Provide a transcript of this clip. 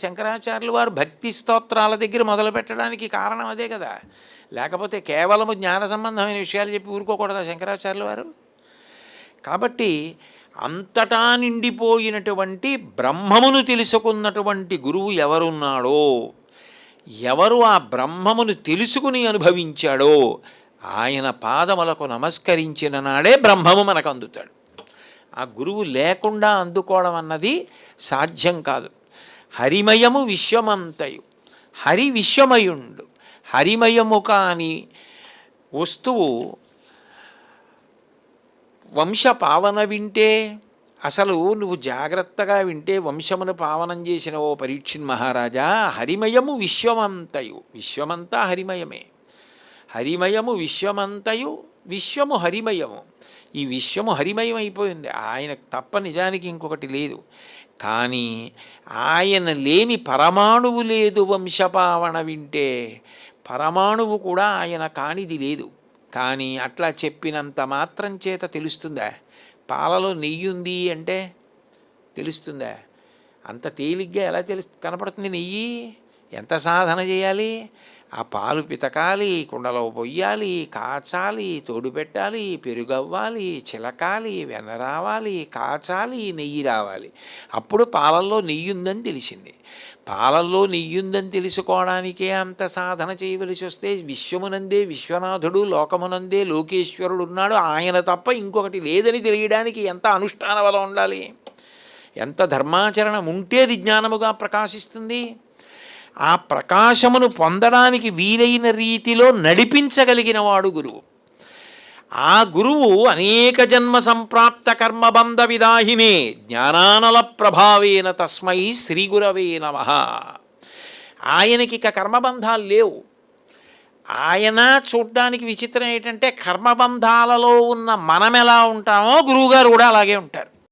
శంకరాచార్యులు వారు భక్తి స్తోత్రాల దగ్గర మొదలు పెట్టడానికి కారణం అదే కదా. లేకపోతే కేవలము జ్ఞాన సంబంధమైన విషయాలు చెప్పి ఊరుకోకూడదా శంకరాచార్యులు వారు? కాబట్టి అంతటా నిండిపోయినటువంటి బ్రహ్మమును తెలుసుకున్నటువంటి గురువు ఎవరున్నాడో, ఎవరు ఆ బ్రహ్మమును తెలుసుకుని అనుభవించాడో ఆయన పాదములకు నమస్కరించిన నాడే బ్రహ్మము మనకు అందుతాడు. ఆ గురువు లేకుండా అందుకోవడం అన్నది సాధ్యం కాదు. హరిమయము విశ్వమంతయు, హరి విశ్వమయుండు. హరిమయము కాని వస్తువు వంశ పావన వింటే, అసలు నువ్వు జాగ్రత్తగా వింటే వంశమును పావనం చేసిన ఓ పరీక్షిన్ మహారాజా, హరిమయము విశ్వమంతయు, విశ్వమంతా హరిమయమే. హరిమయము విశ్వమంతయు, విశ్వము హరిమయము. ఈ విశ్వము హరిమయం అయిపోయింది. ఆయనకు తప్ప నిజానికి ఇంకొకటి లేదు. కానీ ఆయన లేని పరమాణువు లేదు వంశపావన వింటే. పరమాణువు కూడా ఆయన కానిది లేదు. కానీ అట్లా చెప్పినంత మాత్రం చేత తెలుస్తుందా? పాలలో నెయ్యి ఉంది అంటే తెలుస్తుందా? అంత తేలిగ్గా ఎలా కనపడుతుంది నెయ్యి? ఎంత సాధన చేయాలి? ఆ పాలు పితకాలి, కుండలో పొయ్యాలి, కాచాలి, తోడు పెట్టాలి, పెరుగవ్వాలి, చిలకాలి, వెన్న రావాలి, కాచాలి, నెయ్యి రావాలి. అప్పుడు పాలల్లో నెయ్యి ఉందని తెలిసింది. పాలల్లో నెయ్యి ఉందని తెలుసుకోవడానికే అంత సాధన చేయవలసి వస్తే విశ్వమునందే విశ్వనాథుడు, లోకమునందే లోకేశ్వరుడు ఉన్నాడు, ఆయన తప్ప ఇంకొకటి లేదని తెలియడానికి ఎంత అనుష్ఠాన బలం ఉండాలి, ఎంత ధర్మాచరణం ఉంటే అది జ్ఞానముగా ప్రకాశిస్తుంది. ఆ ప్రకాశమును పొందడానికి వీలైన రీతిలో నడిపించగలిగిన వాడు గురువు. ఆ గురువు అనేక జన్మ సంప్రాప్త కర్మబంధ విదాహినే జ్ఞానానల ప్రభావేన తస్మై శ్రీ గురవే నమః. ఆయనకి ఇక కర్మబంధాలు లేవు. ఆయన చూడ్డానికి విచిత్రం ఏంటంటే కర్మబంధాలలో ఉన్న మనం ఎలా ఉంటామో గురువుగారు కూడా అలాగే ఉంటారు.